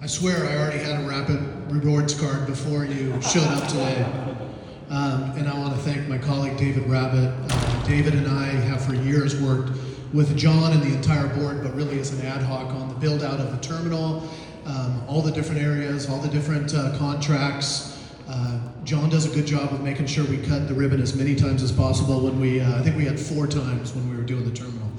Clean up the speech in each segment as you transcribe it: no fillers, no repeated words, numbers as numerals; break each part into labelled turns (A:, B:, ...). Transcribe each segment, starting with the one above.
A: I swear I already had a rapid rewards card before you showed up today. And I want to thank my colleague David Rabbit. David and I have for years worked with John and the entire board, but really as an ad hoc on the build out of the terminal, all the different areas, all the different contracts. John does a good job of making sure we cut the ribbon as many times as possible when I think we had 4 times when we were doing the terminal.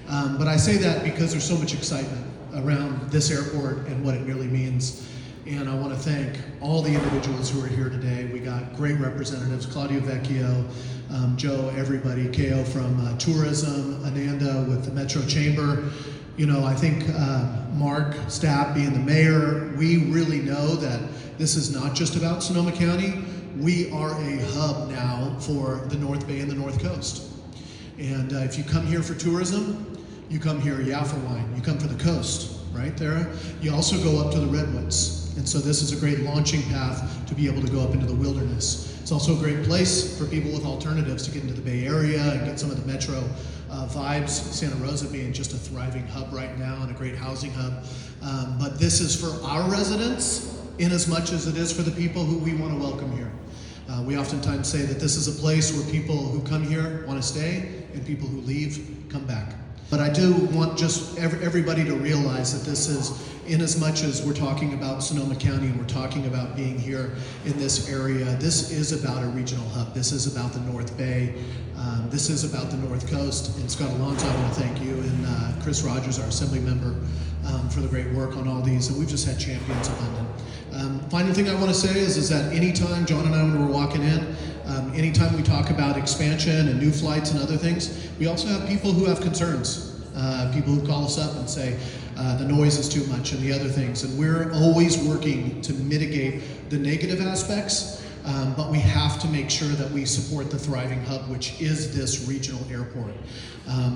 A: But I say that because there's so much excitement around this airport and what it really means. And I want to thank all the individuals who are here today. We got great representatives, Claudio Vecchio, Joe, everybody, Ko from tourism, Ananda with the Metro Chamber. You know, I think Mark Stapp being the mayor, we really know that this is not just about Sonoma County. We are a hub now for the North Bay and the North Coast. And if you come here for tourism, you come here, for wine. You come for the coast, right there. You also go up to the Redwoods. And so this is a great launching path to be able to go up into the wilderness. It's also a great place for people with alternatives to get into the Bay Area and get some of the metro vibes. Santa Rosa being just a thriving hub right now and a great housing hub. But this is for our residents in as much as it is for the people who we want to welcome here. We oftentimes say that this is a place where people who come here want to stay and people who leave come back. But I do want just everybody to realize that this is, in as much as we're talking about Sonoma County and we're talking about being here in this area, this is about a regional hub. This is about the North Bay. This is about the North Coast. And Scott Alonso, I want to thank you, and Chris Rogers, our assembly member, for the great work on all these. And we've just had champions of London. Final thing I want to say is that anytime, John and I, when we're walking in, anytime we talk about expansion and new flights and other things, we also have people who have concerns. People who call us up and say the noise is too much and the other things. And we're always working to mitigate the negative aspects, but we have to make sure that we support the thriving hub, which is this regional airport.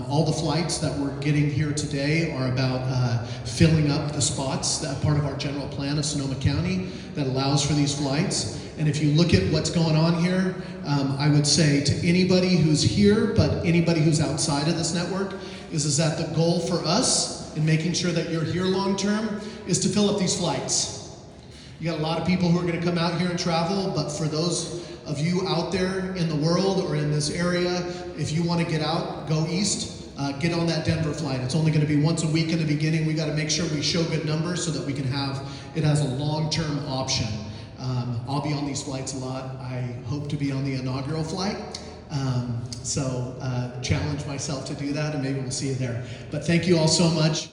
A: All the flights that we're getting here today are about filling up the spots, that part of our general plan of Sonoma County that allows for these flights. And if you look at what's going on here, I would say to anybody who's here, but anybody who's outside of this network, is that the goal for us in making sure that you're here long term is to fill up these flights. You got a lot of people who are going to come out here and travel, but for those of you out there in the world or in this area, if you want to get out, go east, get on that Denver flight. It's only going to be once a week in the beginning. We got to make sure we show good numbers so that we can have it as a long-term option. I'll be on these flights a lot. I hope to be on the inaugural flight. So challenge myself to do that, and maybe we'll see you there. But thank you all so much.